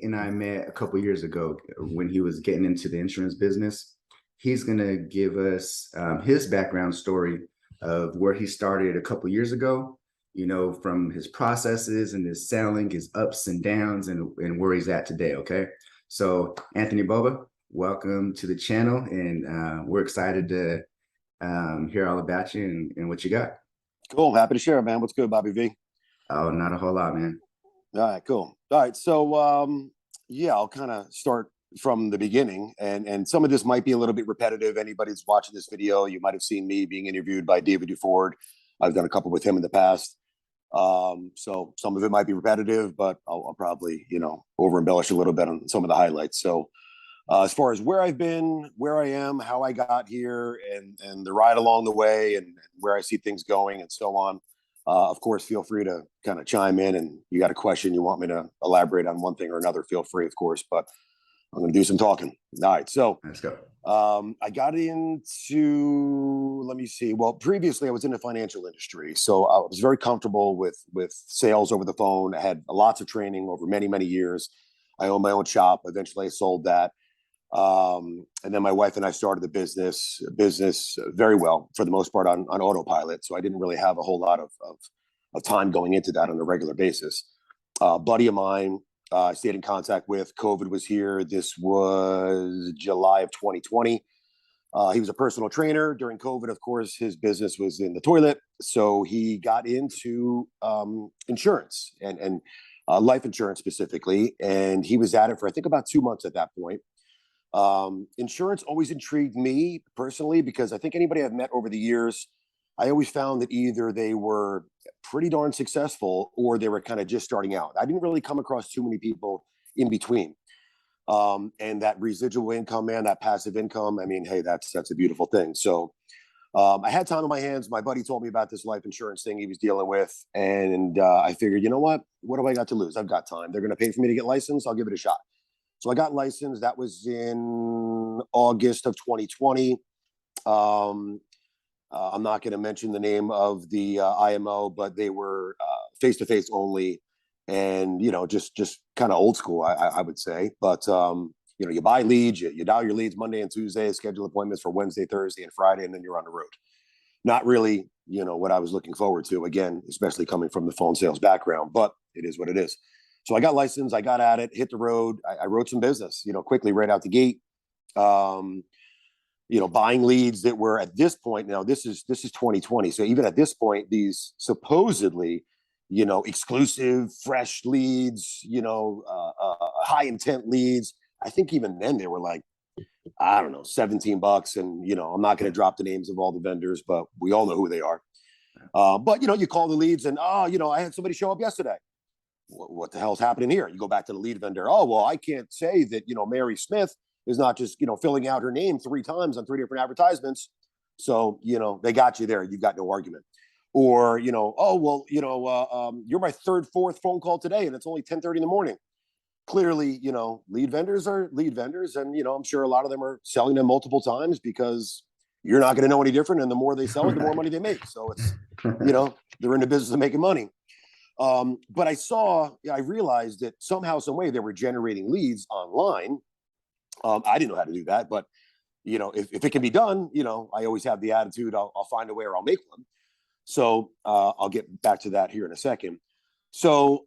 and I met a couple years ago when he was getting into the insurance business. He's going to give us his background story of where he started a couple years ago, from his processes and his selling, his ups and downs, and where he's at today. Okay. So, Anthony Boba, welcome to the channel. And we're excited to hear all about you and what you got. Cool. Happy to share, man. What's good, Bobby V? Oh, not a whole lot, man. All right, cool. All right. So, yeah, I'll kind of start from the beginning, and some of this might be a little bit repetitive. Anybody who's watching this video, you might have seen me being interviewed by David Duford. I've done a couple with him in the past. So some of it might be repetitive, but I'll probably, over embellish a little bit on some of the highlights. So, as far as where I've been, where I am, how I got here, and the ride along the way, and where I see things going, and so on. Of course, feel free to kind of chime in, and you got a question you want me to elaborate on one thing or another, feel free, of course, but I'm going to do some talking. All right. So let's go. I got into, let me see. Well, previously I was in the financial industry, so I was very comfortable with sales over the phone. I had lots of training over many, many years. I owned my own shop. Eventually I sold that. And then my wife and I started the business very well, for the most part, on autopilot. So I didn't really have a whole lot of time going into that on a regular basis. Buddy of mine, I stayed in contact with. COVID was here. This was July of 2020. He was a personal trainer during COVID. Of course, his business was in the toilet. So he got into insurance and life insurance specifically. And he was at it for, I think, about 2 months at that point. Insurance always intrigued me personally, because I think anybody I've met over the years, I always found that either they were pretty darn successful or they were kind of just starting out. I didn't really come across too many people in between. And that residual income, man, that passive income, I mean, hey, that's a beautiful thing. So I had time on my hands. My buddy told me about this life insurance thing he was dealing with. And I figured, you know what do I got to lose? I've got time. They're going to pay for me to get licensed. I'll give it a shot. So I got licensed. That was in August of 2020. I'm not going to mention the name of the IMO, but they were face-to-face only, and just kind of old school, I would say. But you buy leads, you dial your leads Monday and Tuesday, schedule appointments for Wednesday, Thursday, and Friday, and then you're on the road. Not really, what I was looking forward to. Again, especially coming from the phone sales background, but it is what it is. So I got licensed, I got at it, hit the road. I wrote some business, quickly right out the gate. Buying leads that were at this point, now this is 2020. So even at this point, these supposedly, exclusive, fresh leads, high intent leads. I think even then they were like, I don't know, $17. And, I'm not going to drop the names of all the vendors, but we all know who they are. But, you call the leads and, I had somebody show up yesterday. What the hell's happening here? You go back to the lead vendor. Oh, well, I can't say that, Mary Smith is not just, filling out her name 3 times on 3 different advertisements. So, they got you there. You've got no argument. Or, oh, well, you're my 3rd, 4th phone call today, and it's only 10:30 in the morning. Clearly, lead vendors are lead vendors. And, I'm sure a lot of them are selling them multiple times because you're not going to know any different. And the more they sell it, the more money they make. So it's, they're in the business of making money. But I realized that somehow, some way they were generating leads online. I didn't know how to do that, but if it can be done, I always have the attitude, I'll find a way or I'll make one. So I'll get back to that here in a second. So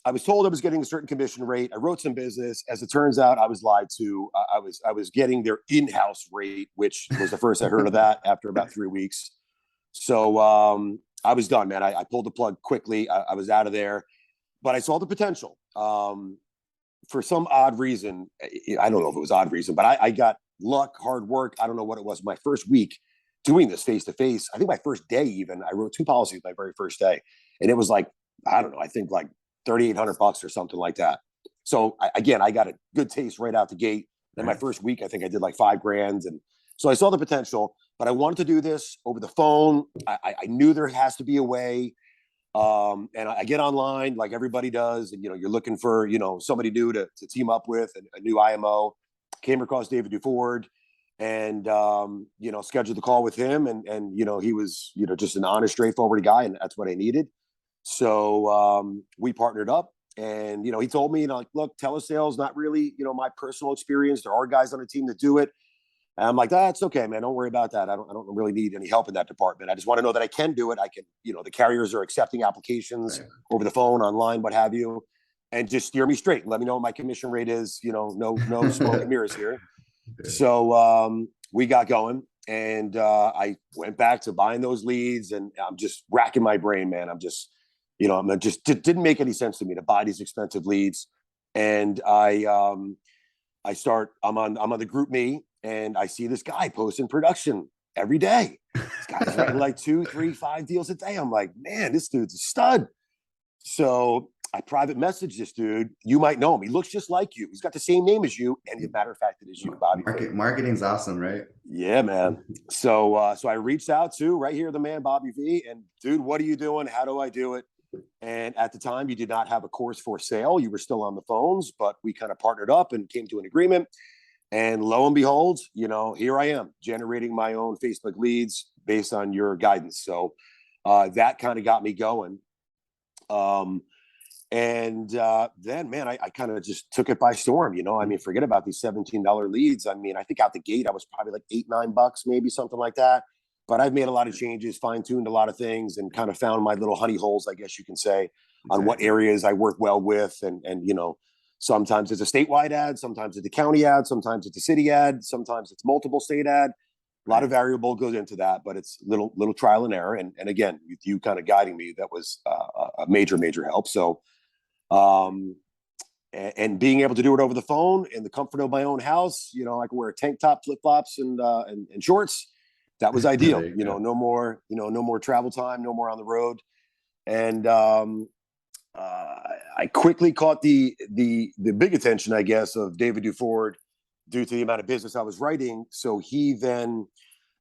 I was told I was getting a certain commission rate. I wrote some business. As it turns out, I was lied to. I was getting their in-house rate, which was the first I heard of that after about 3 weeks. So I was done, man. I pulled the plug quickly. I was out of there, but I saw the potential. For some odd reason, I don't know if it was odd reason, but I got luck, hard work. I don't know what it was. My first week doing this face-to-face, I think my first day even, I wrote 2 policies my very first day. And it was like, I don't know, I think like $3,800 or something like that. So I got a good taste right out the gate. Then my first week, I think I did like $5,000. And so I saw the potential, but I wanted to do this over the phone. I knew there has to be a way. And I get online like everybody does. And, you're looking for, somebody new to team up with, a new IMO. Came across David Duford and, scheduled the call with him. And he was, just an honest, straightforward guy. And that's what I needed. So we partnered up. And, he told me, like, look, telesales, not really, my personal experience. There are guys on the team that do it. And I'm like, that's okay, man. Don't worry about that. I don't really need any help in that department. I just want to know that I can do it. I can, the carriers are accepting applications Right. over the phone, online, what have you, and just steer me straight. Let me know what my commission rate is. No smoke and mirrors here. So we got going, and I went back to buying those leads, and I'm just racking my brain, man. It didn't make any sense to me to buy these expensive leads. And I'm on the group me, and I see this guy posting production every day. This guy's writing like 2, 3, 5 deals a day. I'm like, man, this dude's a stud. So I private message this dude. You might know him. He looks just like you. He's got the same name as you. And as a matter of fact, it is you, Bobby. Marketing's awesome, right? Yeah, man. So I reached out to right here, the man, Bobby V. And dude, what are you doing? How do I do it? And at the time, you did not have a course for sale. You were still on the phones, but we kind of partnered up and came to an agreement. And lo and behold, here I am generating my own Facebook leads based on your guidance. So that kind of got me going. And then, man, I kind of just took it by storm. Forget about these $17 leads. I think out the gate, I was probably like $8, $9, maybe something like that. But I've made a lot of changes, fine-tuned a lot of things, and kind of found my little honey holes, I guess you can say, on what areas I work well with. And sometimes it's a statewide ad, sometimes it's a county ad, sometimes it's a city ad, sometimes it's multiple state ad. A lot of variable goes into that, but it's little trial and error. And again, with you kind of guiding me, that was a major help. So, and being able to do it over the phone in the comfort of my own house, I can wear a tank top, flip flops, and shorts. That was ideal. No more travel time, no more on the road. And I quickly caught the big attention, I guess, of David Duford due to the amount of business I was writing. So he then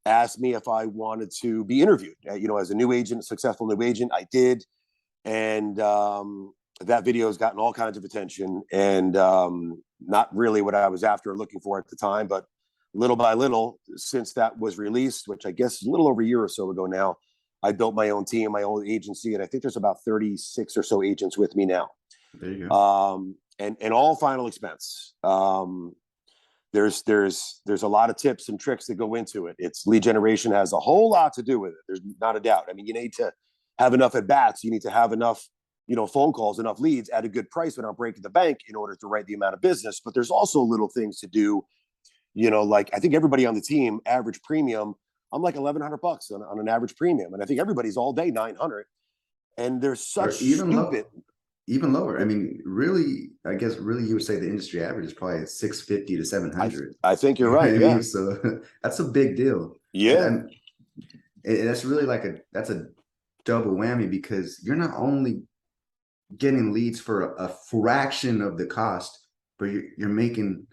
asked me if I wanted to be interviewed, as a new agent, a successful new agent. I did. And that video has gotten all kinds of attention, and not really what I was after or looking for at the time, but little by little, since that was released, which I guess is a little over a year or so ago now, I built my own team, my own agency, and I think there's about 36 or so agents with me now. There you go. And all final expense. There's a lot of tips and tricks that go into it. It's lead generation has a whole lot to do with it. There's not a doubt. You need to have enough at bats. You need to have enough, phone calls, enough leads at a good price without breaking the bank in order to write the amount of business. But there's also little things to do. Like I think everybody on the team, average premium, I'm like $1,100 on an average premium, and I think everybody's all day $900. And there's such even lower. Really, I guess really you would say the industry average is probably $650 to $700. I think you're right. Yeah. So that's a big deal. Yeah. And that's really that's a double whammy, because you're not only getting leads for a fraction of the cost, but you're making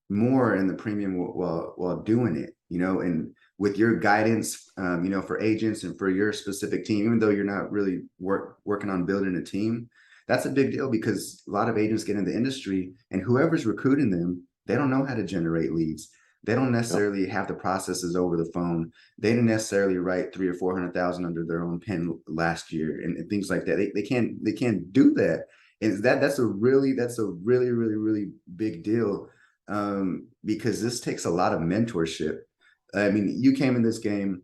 more in the premium while doing it, and with your guidance, for agents and for your specific team, even though you're not really working on building a team, that's a big deal, because a lot of agents get in the industry, and whoever's recruiting them, they don't know how to generate leads. They don't necessarily have the processes over the phone. They didn't necessarily write 300,000 or 400,000 under their own pen last year, and things like that. They can't do that. And that's a really big deal, because this takes a lot of mentorship. You came in this game.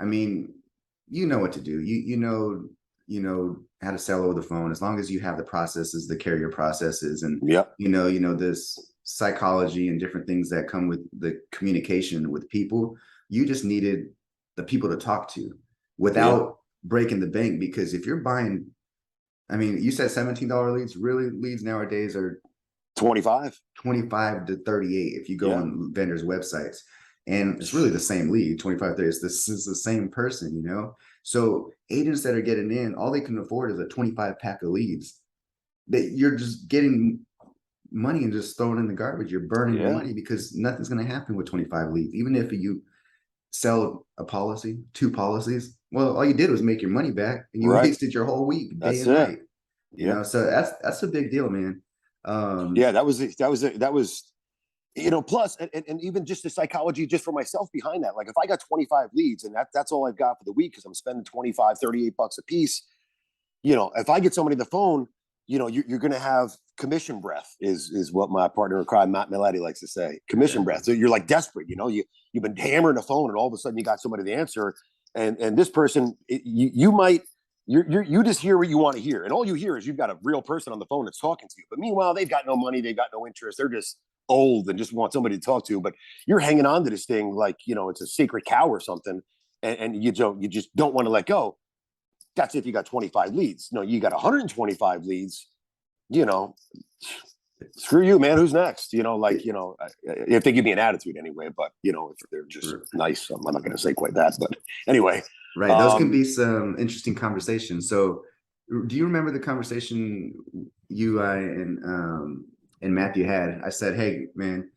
You know what to do. You know how to sell over the phone, as long as you have the processes, the carrier processes, and this psychology and different things that come with the communication with people. You just needed the people to talk to without breaking the bank, because if you're buying, you said $17 leads, really leads nowadays are 25 to 38 if you go on vendors' websites, and it's really the same lead, 25, 30. This is the same person, So agents that are getting in, all they can afford is a 25 pack of leads. That you're just getting money and just throwing in the garbage. You're burning your money, because nothing's going to happen with 25 leads. Even if you sell a policy, 2 policies, well, all you did was make your money back, and you wasted your whole week, day and night. So that's a big deal, man. That was plus, and even just the psychology just for myself behind that. Like if I got 25 leads and that's all I've got for the week, because I'm spending $25, $38 a piece, if I get somebody on the phone, you're going to have commission breath is what my partner in crime, Matt Miletti, likes to say. Commission breath. So you're like desperate, you've been hammering the phone and all of a sudden you got somebody to answer. And this person, you just hear what you want to hear. And all you hear is you've got a real person on the phone that's talking to you. But meanwhile, they've got no money. They've got no interest. They're just old and just want somebody to talk to. But you're hanging on to this thing like, it's a sacred cow or something. And you just don't want to let go. That's if you got 25 leads. No, you got 125 leads, screw you, man. Who's next? If they give me an attitude anyway, but if they're just nice, I'm not going to say quite that, but anyway. Right. Those can be some interesting conversations. So do you remember the conversation I, and Matthew had? I said, hey, man,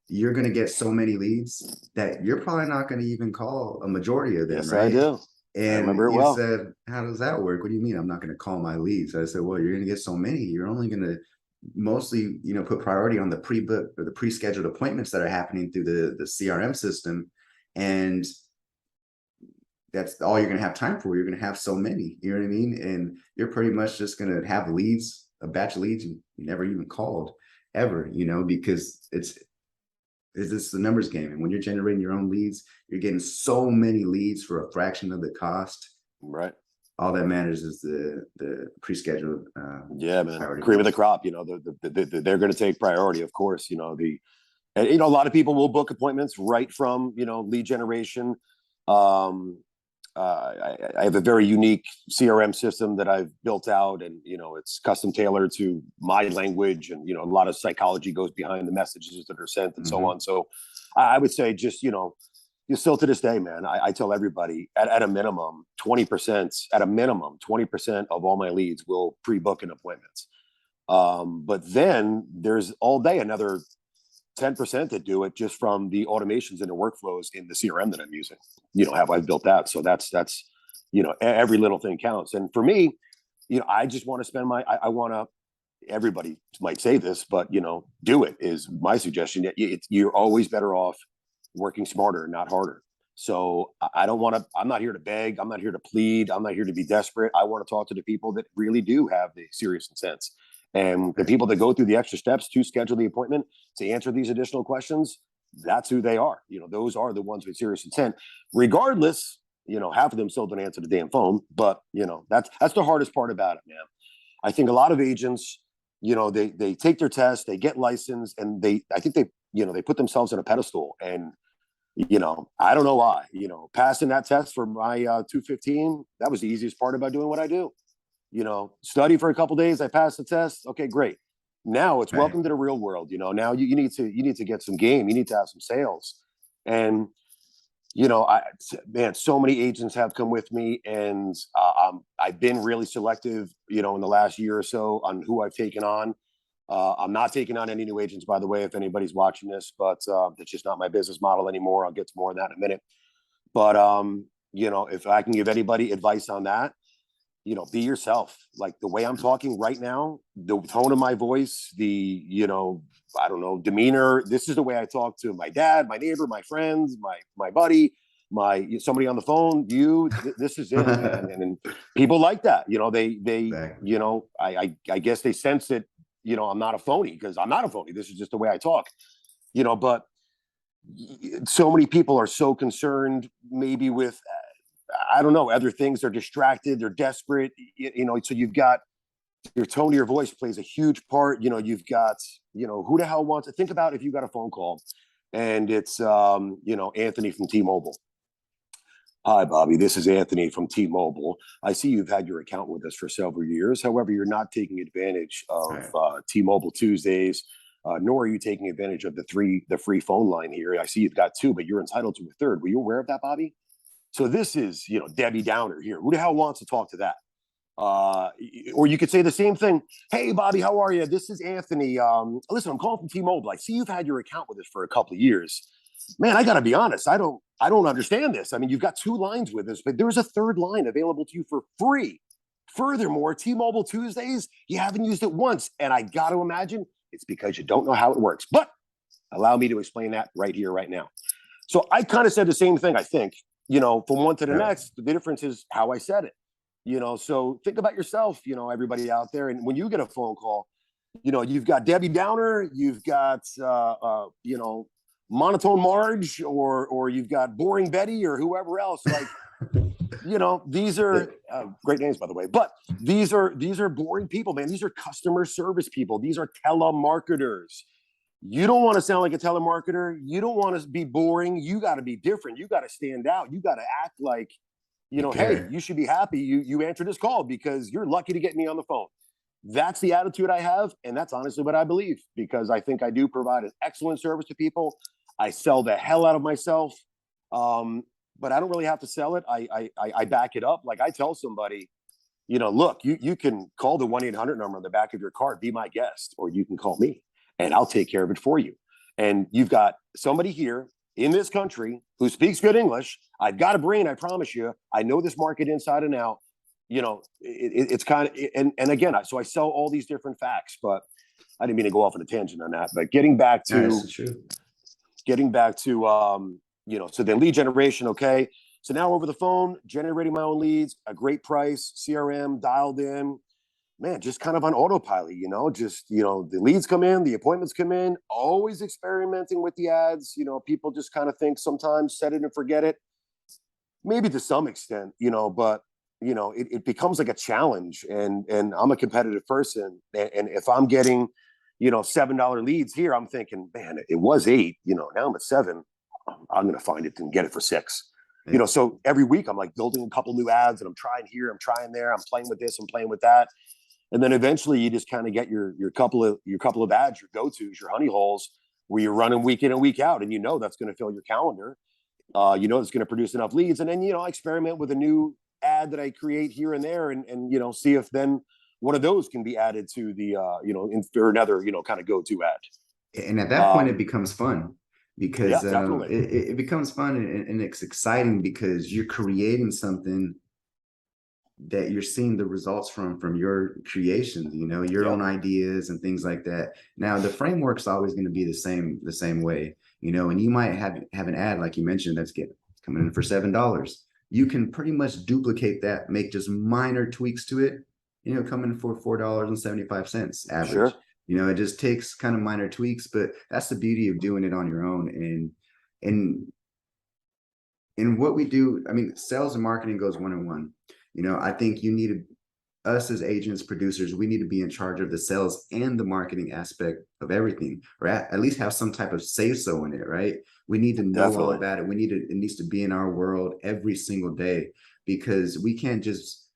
you're going to get so many leads that you're probably not going to even call a majority of them. Yes, right? I do. And I remember it you well. said, how does that work? What do you mean I'm not going to call my leads? I said, well, you're going to get so many. You're only going to mostly, put priority on the pre-book or the pre-scheduled appointments that are happening through the CRM system. And that's all you're going to have time for. You're going to have so many, you know what I mean? And you're pretty much just going to have leads, a batch of leads you never even called ever, because it's the numbers game. And when you're generating your own leads, you're getting so many leads for a fraction of the cost. Right. All that matters is the pre-scheduled. Yeah, man. Cream of the crop. They're going to take priority, of course. A lot of people will book appointments right from lead generation. I have a very unique CRM system that I've built out, and it's custom tailored to my language, and a lot of psychology goes behind the messages that are sent and so on. So I would say just you still to this day, man, I tell everybody at a minimum 20% of all my leads will pre-book an appointment. But then there's all day another 10% that do it just from the automations and the workflows in the CRM that I'm using. Have I built that? So that's every little thing counts. And for me, I just want to spend I want to. Everybody might say this, but do it is my suggestion. You're always better off working smarter, not harder. So I don't want to. I'm not here to beg. I'm not here to plead. I'm not here to be desperate. I want to talk to the people that really do have the serious intent. And the people that go through the extra steps to schedule the appointment, to answer these additional questions, that's who they are. Those are the ones with serious intent. Regardless, half of them still don't answer the damn phone. But that's the hardest part about it, man. I think a lot of agents, they take their test, they get licensed, and I think they put themselves on a pedestal. And I don't know why. Passing that test for my 215, that was the easiest part about doing what I do. Study for a couple of days. I passed the test. Okay, great. Now it's welcome to the real world. Now you need to get some game. You need to have some sales. And, so many agents have come with me, and I've been really selective, in the last year or so on who I've taken on. I'm not taking on any new agents, by the way, if anybody's watching this, but it's just not my business model anymore. I'll get to more on that in a minute. But, if I can give anybody advice on that, be yourself. Like the way I'm talking right now, the tone of my voice, the, I don't know, demeanor. This is the way I talk to my dad, my neighbor, my friends, my buddy, somebody on the phone. This is it, man. And people like that. They exactly. I guess they sense that, I'm not a phony, because I'm not a phony. This is just the way I talk. But so many people are so concerned maybe with I don't know, other things. They're distracted, they're desperate, so you've got your tone of your voice plays a huge part. You've got, who the hell wants to think about if you got a phone call and it's, Anthony from T-Mobile. Hi, Bobby, this is Anthony from T-Mobile. I see you've had your account with us for several years. However, you're not taking advantage of T-Mobile Tuesdays, nor are you taking advantage of the free phone line here. I see you've got two, but you're entitled to a third. Were you aware of that, Bobby? So this is, Debbie Downer here. Who the hell wants to talk to that? Or you could say the same thing. Hey, Bobby, how are you? This is Anthony. Listen, I'm calling from T-Mobile. I see you've had your account with us for a couple of years. Man, I got to be honest. I don't understand this. I mean, you've got two lines with us, but there's a third line available to you for free. Furthermore, T-Mobile Tuesdays, you haven't used it once. And I got to imagine it's because you don't know how it works. But allow me to explain that right here, right now. So I kind of said the same thing, I think. From one to the next, the difference is how I said it. So think about yourself, everybody out there. And when you get a phone call, you've got Debbie Downer, you've got, monotone Marge, or you've got boring Betty or whoever else. Like, these are great names, by the way, but these are boring people, man. These are customer service people. These are telemarketers. You don't want to sound like a telemarketer. You don't want to be boring. You got to be different. You got to stand out. You got to act like, You hey, care. you should be happy you answered this call because you're lucky to get me on the phone. That's the attitude I have, and that's honestly what I believe, because I think I do provide an excellent service to people. I sell the hell out of myself, but I don't really have to sell it. I back it up. Like, I tell somebody, look, you can call the 1-800 number on the back of your card, be my guest, or you can call me and I'll take care of it for you. And you've got somebody here in this country who speaks good English. I've got a brain, I promise you. I know this market inside and out. It's kind of, and again, so I sell all these different facts, but I didn't mean to go off on a tangent on that. But getting back No, to, that's true. so then lead generation, okay. So now over the phone, generating my own leads, a great price, CRM dialed in, man, just kind of on autopilot, the leads come in, the appointments come in, always experimenting with the ads. People just kind of think sometimes set it and forget it, maybe to some extent, but it becomes like a challenge, and I'm a competitive person. And if I'm getting, $7 leads here, I'm thinking, man, it was 8, now I'm at 7. I'm going to find it and get it for 6. Yeah. So every week I'm like building a couple new ads, and I'm trying here, I'm trying there, I'm playing with this, I'm playing with that. And then eventually you just kind of get your couple of ads, your go-tos, your honey holes, where you're running week in and week out, and that's going to fill your calendar. It's going to produce enough leads. And then, I experiment with a new ad that I create here and there, and see if then one of those can be added to the, for another, kind of go-to ad. And at that point, it becomes fun Yeah, because definitely. it becomes fun, and it's exciting because you're creating something that you're seeing the results from your creations, your Yeah, own ideas and things like that. Now, the framework's always going to be the same way, and you might have an ad, like you mentioned, that's coming in for $7. You can pretty much duplicate that, make just minor tweaks to it, coming for $4.75 average. sure. It just takes kind of minor tweaks, but that's the beauty of doing it on your own. And in what we do, I mean, sales and marketing goes one on one. I think us as agents, producers, we need to be in charge of the sales and the marketing aspect of everything, or at least have some type of say so in it, right? We need to know all Definitely. about it. It needs to be in our world every single day, because we can't just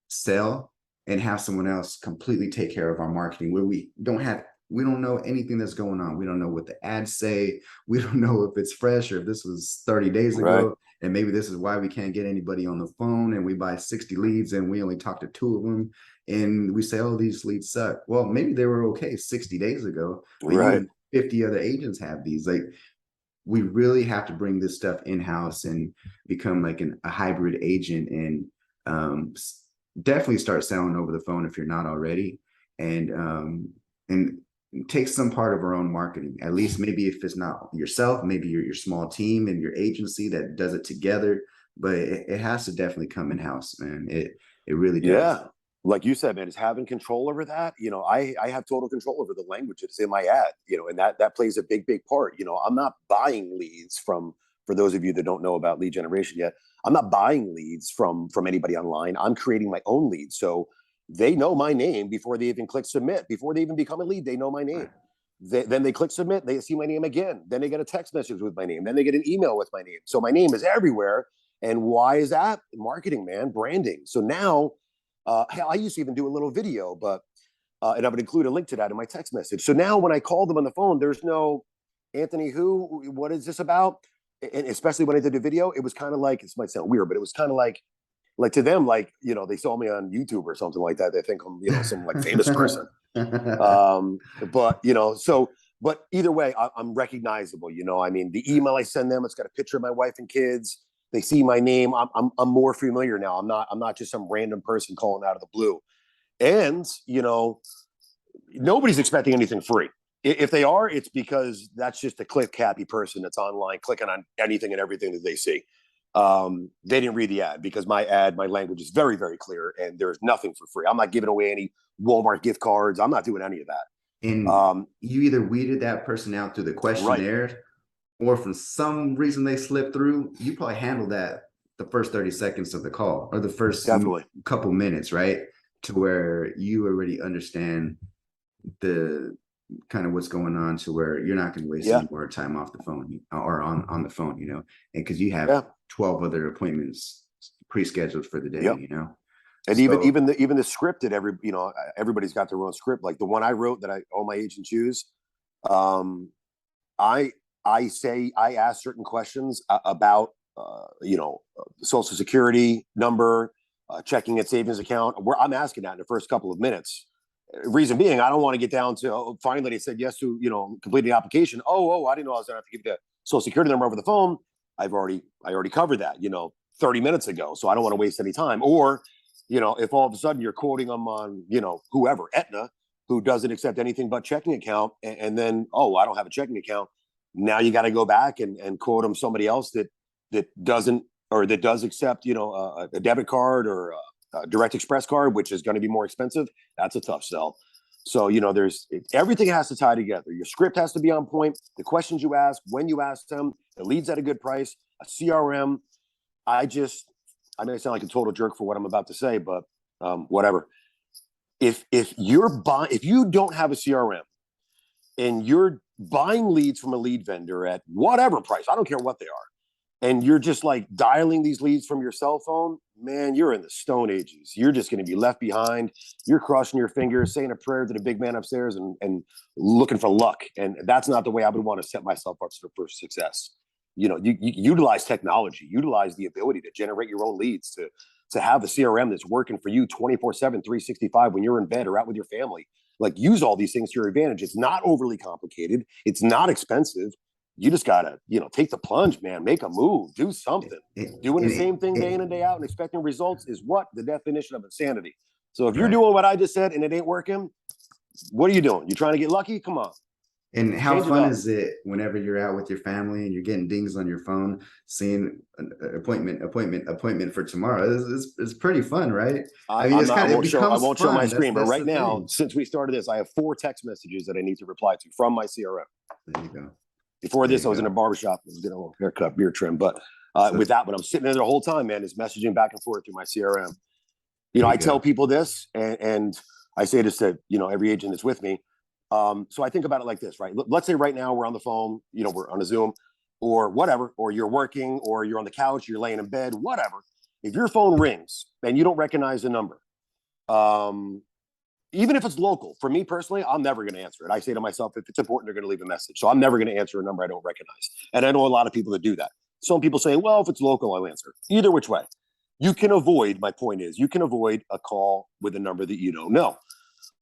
sell and have someone else completely take care of our marketing, where we don't know anything that's going on. We don't know what the ads say. We don't know if it's fresh or if this was 30 days Right. ago. And maybe this is why we can't get anybody on the phone, and we buy 60 leads and we only talk to 2 of them. And we say, oh, these leads suck. Well, maybe they were okay 60 days ago, but you Right. and 50 other agents have these. Like, we really have to bring this stuff in-house and become like a hybrid agent, and definitely start selling over the phone if you're not already. And take some part of our own marketing, at least. Maybe if it's not yourself, maybe your small team and your agency that does it together, but it has to definitely come in-house, man. It really does. Yeah. Like you said, man, is having control over that. I have total control over the language that's in my ad, and that plays a big part. I'm not buying leads for those of you that don't know about lead generation yet, I'm not buying leads from anybody online. I'm creating my own leads. So they know my name before they even click submit, before they even become a lead, they know my name. Then they click submit, they see my name again. Then they get a text message with my name. Then they get an email with my name. So my name is everywhere. And why is that? Marketing, man, branding. So now, I used to even do a little video, but and I would include a link to that in my text message. So now when I call them on the phone, there's no Anthony, what is this about? And especially when I did the video, it was kind of like, this might sound weird, but it was kind of like to them, like, they saw me on YouTube or something like that. They think I'm, some like famous person. But, but either way, I'm recognizable. I mean, the email I send them, it's got a picture of my wife and kids. They see my name. I'm more familiar now. I'm not just some random person calling out of the blue. And, nobody's expecting anything free. If they are, it's because that's just a click happy person that's online clicking on anything and everything that they see. They didn't read the ad because my language is very, very clear, and there's nothing for free. I'm not giving away any Walmart gift cards. I'm not doing any of that. And you either weeded that person out through the Right. questionnaire, or for some reason they slipped through. You probably handled that the first 30 seconds of the call, or the first Definitely. couple minutes, right? To where you already understand the kind of what's going on, to where you're not going to waste Yeah. any more time off the phone or on the phone, and because you have Yeah. 12 other appointments pre-scheduled for the day, Yep. And So even the script that everybody's got their own script. Like the one I wrote that all my agents use. Um, I I ask certain questions about Social Security number, checking and savings account. Where I'm asking that in the first couple of minutes. Reason being, I don't want to get down to finally they said yes to completing the application. I didn't know I was going to have to give you the Social Security number over the phone. I already covered that 30 minutes ago, so I don't want to waste any time. Or if all of a sudden you're quoting them on whoever, Aetna, who doesn't accept anything but checking account, and then I don't have a checking account. Now you got to go back and quote them somebody else that doesn't, or that does accept a debit card or a direct express card, which is going to be more expensive. That's a tough sell. So there's everything has to tie together. Your script has to be on point. The questions you ask, when you ask them, the leads at a good price, a CRM. I may sound like a total jerk for what I'm about to say, but whatever. If you don't have a CRM and you're buying leads from a lead vendor at whatever price, I don't care what they are, and you're just like dialing these leads from your cell phone, man, you're in the Stone Ages. You're just going to be left behind. You're crossing your fingers, saying a prayer to the big man upstairs, and looking for luck. And that's not the way I would want to set myself up for success. You utilize technology, utilize the ability to generate your own leads, to have a CRM that's working for you 24/7, 365 when you're in bed or out with your family. Like, use all these things to your advantage. It's not overly complicated. It's not expensive. You just gotta, take the plunge, man. Make a move. Do something. Doing the same thing day in and day out and expecting results is what the definition of insanity. So if you're right. doing what I just said and it ain't working, what are you doing? You trying to get lucky? Come on. And how Change it fun up. is it whenever you're out with your family and you're getting dings on your phone, seeing an appointment for tomorrow? It's pretty fun, right? I mean, I'm it's not. I kind of, it won't show. I becomes won't show my fun. screen. But That's right the now, thing. since we started this, I have 4 text messages that I need to reply to from my CRM. There you go. Before There this, you I was in a go. barbershop. I was getting a little haircut, beard trim. But So with that, when I'm sitting there the whole time, man, it's messaging back and forth through my CRM. there you I tell go. people this, and I say this to every agent that's with me. So I think about it like this, right? Let's say right now we're on the phone, we're on a Zoom or whatever, or you're working, or you're on the couch, you're laying in bed, whatever. If your phone rings and you don't recognize the number, even if it's local, for me personally, I'm never going to answer it. I say to myself, if it's important, they're going to leave a message. So I'm never going to answer a number I don't recognize. And I know a lot of people that do that. Some people say, well, if it's local, I'll answer. Either which way. My point is, you can avoid a call with a number that you don't know.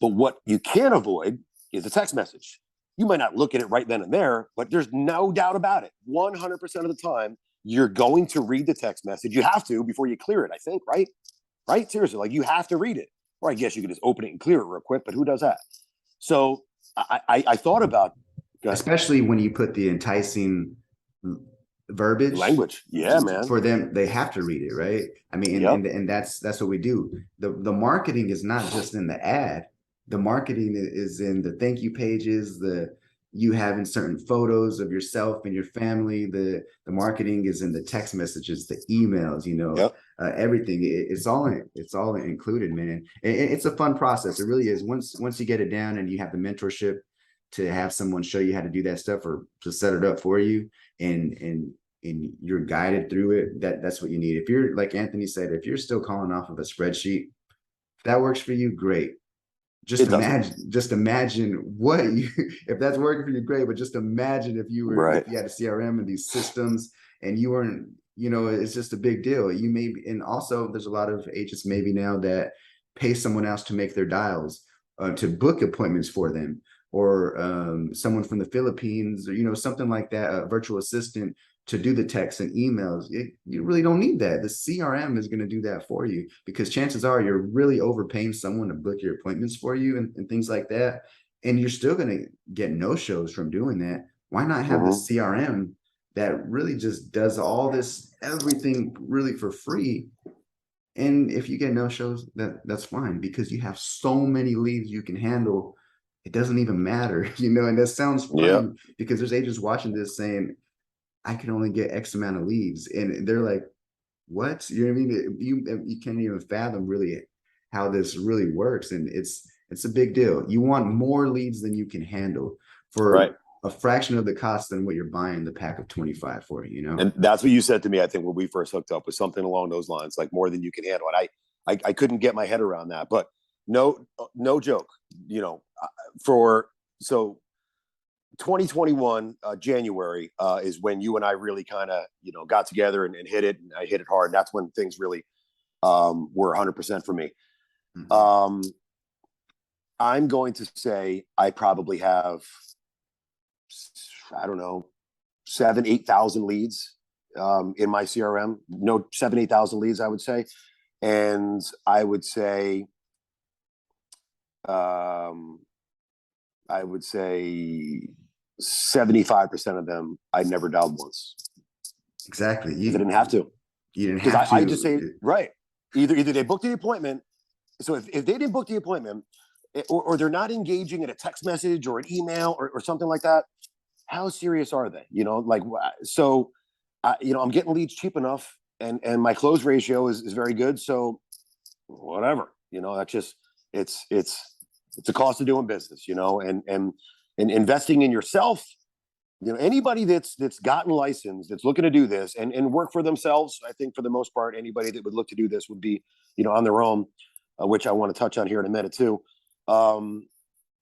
But what you can't avoid is a text message. You might not look at it right then and there, but there's no doubt about it. 100% of the time, you're going to read the text message. You have to before you clear it, I think, right? Right? Seriously, like, you have to read it. Or I guess you could just open it and clear it real quick, but who does that? So I thought about Especially when you put the enticing verbiage language. Yeah, man. for them, they have to read it, right? I mean, Yep. and that's what we do. The marketing is not just in the ad. The marketing is in the thank you pages, you having certain photos of yourself and your family. The marketing is in the text messages, the emails, Yep. everything. It's all included, man. It's a fun process. It really is. Once you get it down and you have the mentorship to have someone show you how to do that stuff, or to set it up for you, and you're guided through it, that's what you need. If you're, like Anthony said, if you're still calling off of a spreadsheet, if that works for you, great. It doesn't. Just imagine what you, if that's working for you, great. But just imagine if Right. you had a CRM and these systems, and you weren't, it's just a big deal. You may be, and also there's a lot of agents maybe now that pay someone else to make their dials, to book appointments for them, or someone from the Philippines, or something like that, a virtual assistant to do the texts and emails. You really don't need that. The CRM is going to do that for you, because chances are you're really overpaying someone to book your appointments for you, and things like that. And you're still going to get no shows from doing that. Why not have the Mm-hmm. CRM that really just does all this, everything really for free. And if you get no shows, that's fine, because you have so many leads you can handle. It doesn't even matter, and that sounds Yeah. funny because there's agents watching this saying, I can only get X amount of leads. And they're like, what? You know what I mean? You can't even fathom really how this really works. And it's a big deal. You want more leads than you can handle Right. for a fraction of the cost than what you're buying the pack of 25 for. And that's what you said to me, I think, when we first hooked up, was something along those lines, like more than you can handle. And I couldn't get my head around that. But no joke, for so 2021 January is when you and I really kind of got together and hit it, and I hit it hard. And that's when things really were 100% for me. Mm-hmm. I'm going to say I probably have, I don't know, 7,000-8,000 leads in my CRM. No, 7,000-8,000 leads, I would say. And I would say 75% of them I never dialed once. Exactly. I didn't have to. You didn't have to. I just say, right. Either they booked the appointment. So if they didn't book the appointment, or they're not engaging in a text message or an email or something like that, how serious are they? I'm getting leads cheap enough, and my close ratio is very good. So whatever, that's just, it's a cost of doing business, and investing in yourself. Anybody that's gotten licensed, that's looking to do this and work for themselves, I think for the most part, anybody that would look to do this would be, on their own, which I want to touch on here in a minute too.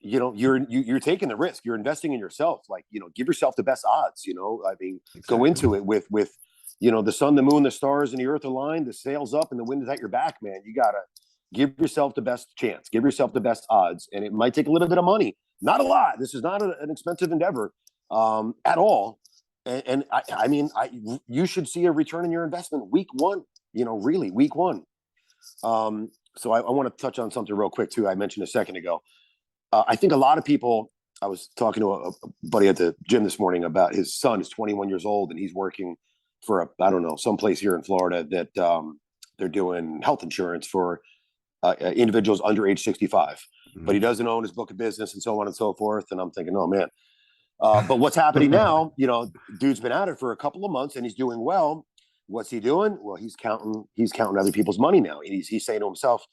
You're taking the risk. You're investing in yourself. Like, give yourself the best odds. I mean, Exactly. Go into it with the sun, the moon, the stars, and the earth align. The sails up, and the wind is at your back, man. You gotta give yourself the best chance. Give yourself the best odds, and it might take a little bit of money. Not a lot. This is not an expensive endeavor at all. And you should see a return in your investment week one. Really week one. So I want to touch on something real quick too. I mentioned a second ago. I think a lot of people, I was talking to a buddy at the gym this morning about his son is 21 years old, and he's working for someplace here in Florida that they're doing health insurance for individuals under age 65. Mm-hmm. But he doesn't own his book of business and so on and so forth. And I'm thinking, oh man. But what's happening now, dude's been at it for a couple of months and he's doing well. What's he doing? Well, he's counting other people's money now. And he's saying to himself,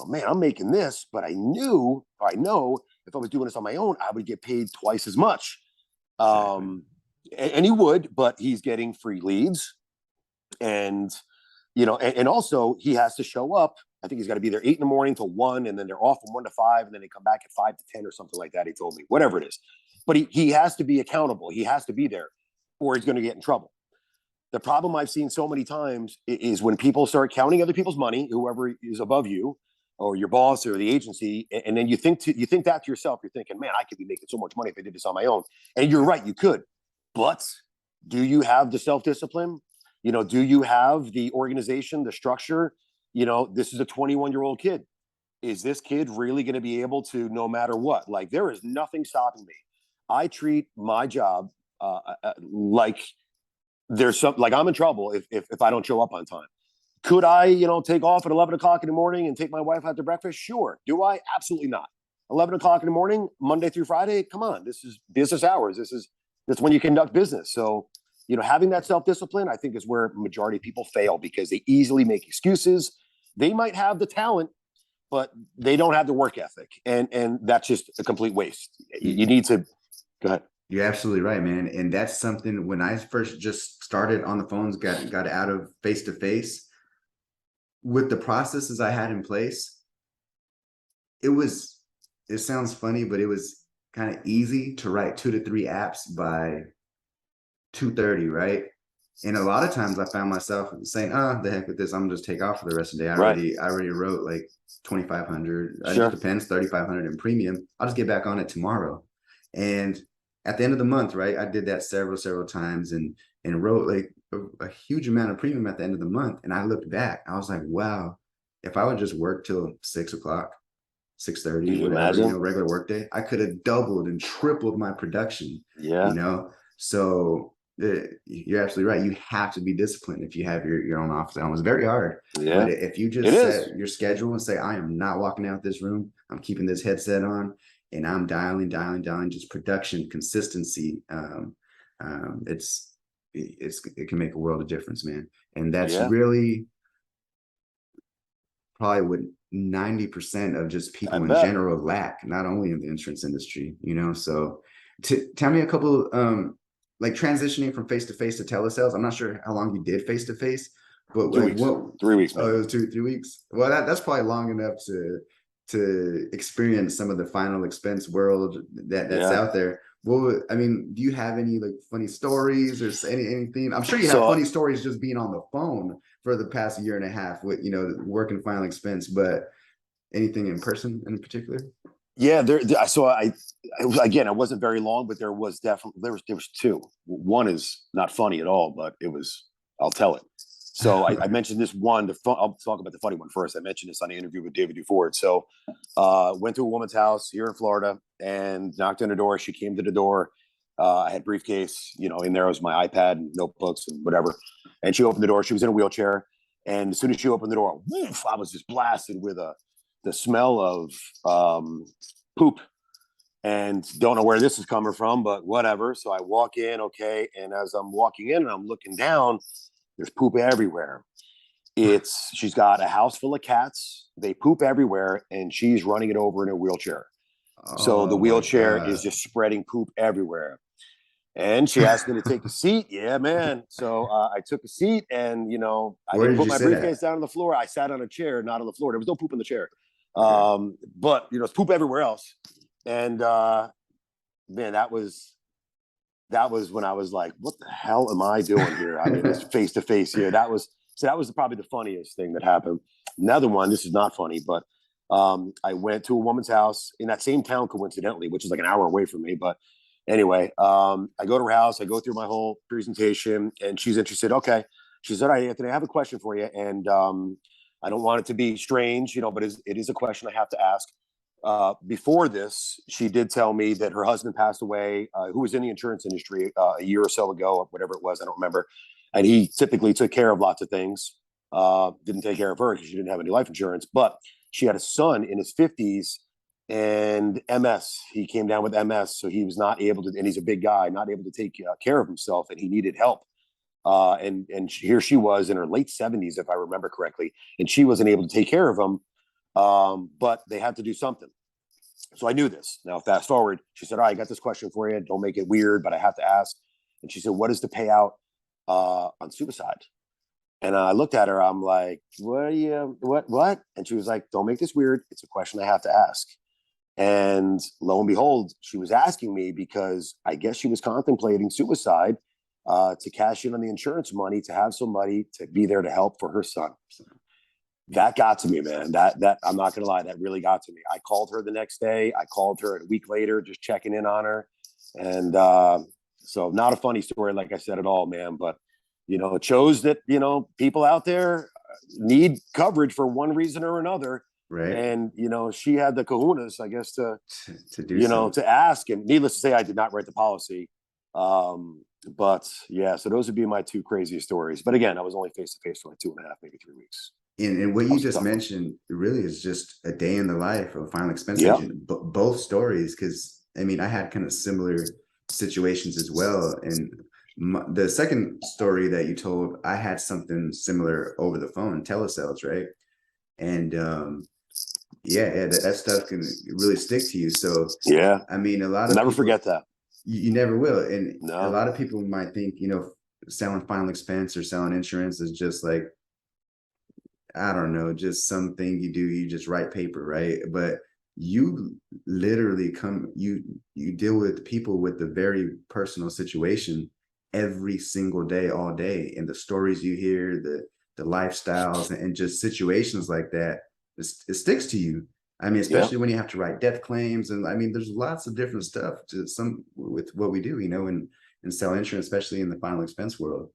man, I'm making this, but I know if I was doing this on my own, I would get paid twice as much. And he would, but he's getting free leads. And, and also he has to show up. I think he's got to be there 8 a.m. till 1, and then they're off from 1 to 5, and then they come back at 5 to 10 or something like that. He told me, whatever it is. But he has to be accountable. He has to be there, or he's going to get in trouble. The problem I've seen so many times is when people start counting other people's money, whoever is above you, or your boss or the agency, and then you think that to yourself. You're thinking, man, I could be making so much money if I did this on my own. And you're right, you could. But do you have the self-discipline? Do you have the organization, the structure? This is a 21-year-old kid. Is this kid really going to be able to, no matter what? Like, there is nothing stopping me. I treat my job like I'm in trouble if I don't show up on time. Could I, take off at 11 o'clock in the morning and take my wife out to breakfast? Sure. Do I? Absolutely not. 11 o'clock in the morning, Monday through Friday. Come on. This is business hours. That's when you conduct business. So, having that self-discipline, I think, is where majority of people fail, because they easily make excuses. They might have the talent, but they don't have the work ethic. And that's just a complete waste. You need to go ahead. You're absolutely right, man. And that's something, when I first just started on the phones, got out of face-to-face, with the processes I had in place, it sounds funny, but it was kind of easy to write 2 to 3 apps by 2:30, right? And a lot of times I found myself saying, the heck with this, I'm gonna just take off for the rest of the day. I already wrote like 2,500. Sure. It depends, 3,500 in premium. I'll just get back on it tomorrow. And at the end of the month, right, I did that several times and wrote like a huge amount of premium at the end of the month. And I looked back, I was like, wow, if I would just work till 6 o'clock, 6:30, whatever, regular work day, I could have doubled and tripled my production. Yeah. So You're absolutely right. You have to be disciplined if you have your own office hours. It's very hard. Yeah, But if you it just is. set your schedule and say, I am not walking out this room, I'm keeping this headset on and I'm dialing, just production, consistency. It can make a world of difference, man. And that's Yeah, really probably what 90% of just I people in bet. general lack, not only in the insurance industry, you know. So tell me a couple like transitioning from face to face to telesales. I'm not sure how long you did face to face, but Two like weeks, what 3 weeks oh, it maybe. was 2 3 weeks. Well, that's probably long enough to experience some of the final expense world that's Yeah. out there. I mean, do you have any like funny stories or anything? I'm sure you have So funny stories just being on the phone for the past year and a half with working final expense, but anything in person in particular? yeah, so again, it wasn't very long, but there was definitely there was two. One is not funny at all, but it was. I'll tell it. So I mentioned this one. I'll talk about the funny one first. I mentioned this on the interview with David Duford. So went to a woman's house here in Florida and knocked on the door. She came to the door. I had briefcase, in there was my iPad and notebooks and whatever. And she opened the door. She was in a wheelchair. And as soon as she opened the door, woof, I was just blasted with the smell of poop, and don't know where this is coming from, but whatever. So I walk in, okay, and as I'm walking in and I'm looking down, there's poop everywhere. She's got a house full of cats. They poop everywhere, and she's running it over in a wheelchair. So the Oh my wheelchair is God. just spreading poop everywhere. And she asked me to take a seat. Yeah, man. So I took a seat, and I Where didn't did put you my sit briefcase at? down on the floor. I sat on a chair, not on the floor. There was no poop in the chair, Okay. but it's poop everywhere else. And man, that was when I was like, what the hell am I doing here? I mean, it's face to face here. That was probably the funniest thing that happened. Another one, this is not funny, but I went to a woman's house in that same town, coincidentally, which is like an hour away from me. But anyway, I go to her house, I go through my whole presentation, and she's interested. Okay. She said, all right, Anthony, I have a question for you. And I don't want it to be strange, but it is a question I have to ask. Before this, she did tell me that her husband passed away, who was in the insurance industry a year or so ago, or whatever it was. I don't remember. And he typically took care of lots of things. Didn't take care of her because she didn't have any life insurance. But she had a son in his 50s and MS. He came down with MS, so he was not able to, and he's a big guy, not able to take care of himself, and he needed help. And here she was in her late 70s, if I remember correctly, and she wasn't able to take care of him. But they had to do something. So I knew this. Now, fast forward, she said, all right, I got this question for you. Don't make it weird, but I have to ask. And she said, what is the payout on suicide? And I looked at her. I'm like, what are you, what? And she was like, don't make this weird. It's a question I have to ask. And lo and behold, she was asking me because I guess she was contemplating suicide to cash in on the insurance money, to have somebody to be there to help for her son. That got to me, man. That I'm not gonna lie, that really got to me. I called her the next day. I called her a week later, just checking in on her. And so not a funny story, like I said at all, man. But it shows that people out there need coverage for one reason or another. Right. And she had the kahunas, I guess, To do something. to ask. And needless to say, I did not write the policy. But yeah, so those would be my two craziest stories. But again, I was only face to face for like 2.5, maybe 3 weeks. And what That you was a just tough one. mentioned really is just a day in the life of a final expense Yeah. agent. Both stories, because I mean, I had kind of similar situations as well. And the second story that you told, I had something similar over the phone, telesales, right? And yeah, that stuff can really stick to you. So, Yeah. I mean, a lot I'll of never people, forget that. you never will. And a No. lot of people might think, selling final expense or selling insurance is just like, I don't know, just something you do, you just write paper, right? But you literally you deal with people with a very personal situation every single day, all day. And the stories you hear, the lifestyles and just situations like that, it sticks to you. I mean, Yeah. especially when you have to write death claims. And I mean, there's lots of different stuff to some with what we do, and sell insurance, especially in the final expense world.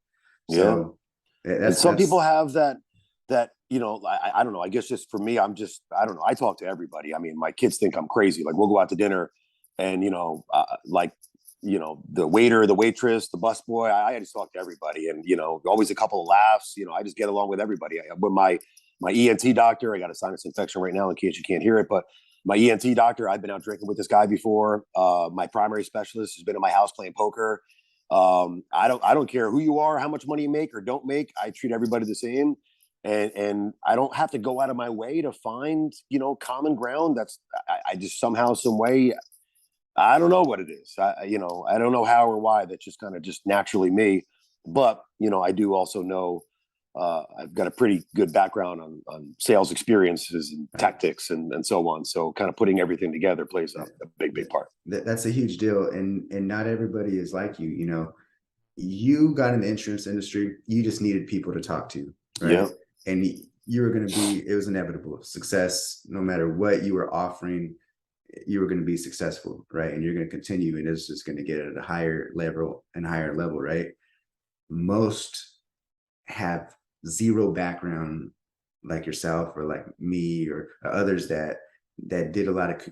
Yeah. So And that's some people that's have that I don't know. I guess just for me, I don't know. I talk to everybody. I mean, my kids think I'm crazy. Like we'll go out to dinner and like the waiter, the waitress, the busboy. I just talk to everybody, and always a couple of laughs. I just get along with everybody. With my ENT doctor, I got a sinus infection right now in case you can't hear it, but my ENT doctor, I've been out drinking with this guy before. My primary specialist has been in my house playing poker. I don't care who you are, how much money you make or don't make. I treat everybody the same, and I don't have to go out of my way to find common ground. I just somehow, some way. I don't know what it is. I don't know how or why. That's just kind of just naturally me. But I do also know I've got a pretty good background on sales experiences and tactics and so on. So kind of putting everything together plays a big part. That's a huge deal, and not everybody is like you. You got in the insurance industry. You just needed people to talk to, right? Yeah. And you were going to be. It was inevitable success, no matter what you were offering. You were going to be successful, right? And you're going to continue, and it's just going to get at a higher level, right? Most have zero background, like yourself or like me or others that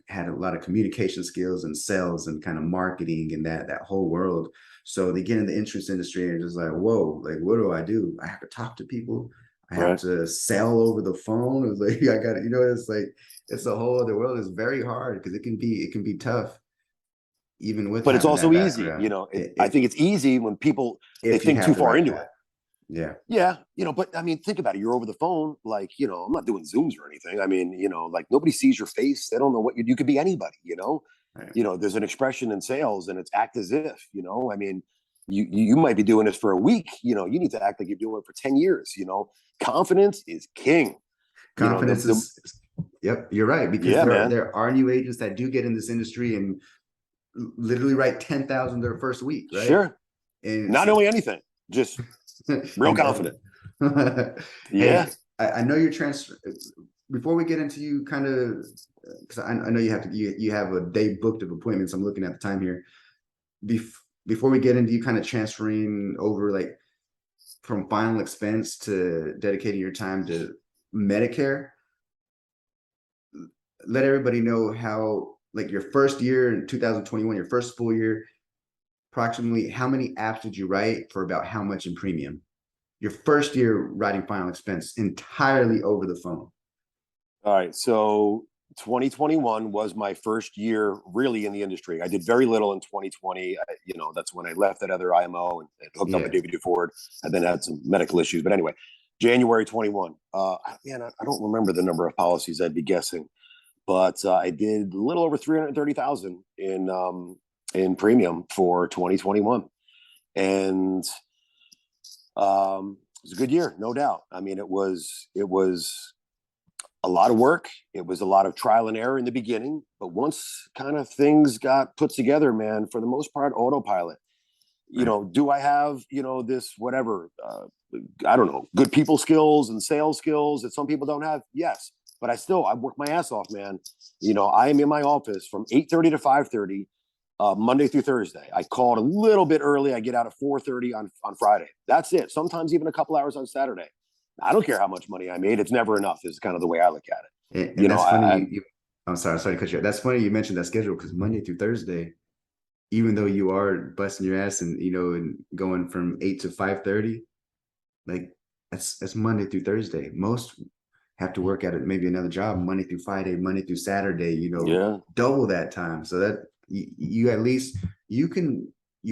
had a lot of communication skills and sales and kind of marketing and that whole world. So they get in the insurance industry and just like, whoa, like what do? I have to talk to people. I have to sell over the phone. It's like I got it's like it's a whole other world. It's very hard because it can be tough, even with. But it's also easy. I think it's easy when people they think too far into it. Yeah. Yeah. But I mean, think about it. You're over the phone. Like, I'm not doing Zooms or anything. I mean, like nobody sees your face. They don't know what you could be anybody, Right. There's an expression in sales and it's act as if, I mean, you might be doing this for a week, you need to act like you're doing it for 10 years, confidence is king. Confidence is, yep, you're right. Because there are new agents that do get in this industry and literally write 10,000 their first week, right? Sure. And not knowing anything, just real confident. Yeah. Hey, I know you're before we get into you kind of, because I know you have a day booked of appointments. I'm looking at the time here. Before we get into you kind of transferring over like from final expense to dedicating your time to Medicare, let everybody know how, like your first year in 2021, your first full year, approximately how many apps did you write for about how much in premium? Your first year writing final expense entirely over the phone. All right. So 2021 was my first year really in the industry. I did very little in 2020. That's when I left that other IMO and hooked up a DVD Ford and then had some medical issues. But anyway, January 21. I don't remember the number of policies. I'd be guessing, but I did a little over 330,000 in premium for 2021, and it was a good year, no doubt. I mean, it was a lot of work. It was a lot of trial and error in the beginning, but once kind of things got put together, man, for the most part, autopilot. Do I have this whatever? I don't know, good people skills and sales skills that some people don't have? Yes, but I work my ass off, man. I am in my office from 8:30 to 5:30. Monday through Thursday. I called a little bit early. I get out at 4:30 on Friday. That's it. Sometimes even a couple hours on Saturday. I don't care how much money I made. It's never enough is kind of the way I look at it. And that's funny. I'm sorry to cut you off. That's funny you mentioned that schedule because Monday through Thursday, even though you are busting your ass and and going from 8 to 5:30, like that's Monday through Thursday. Most have to work at it, maybe another job Monday through Friday, Monday through Saturday, double that time. So that you at least you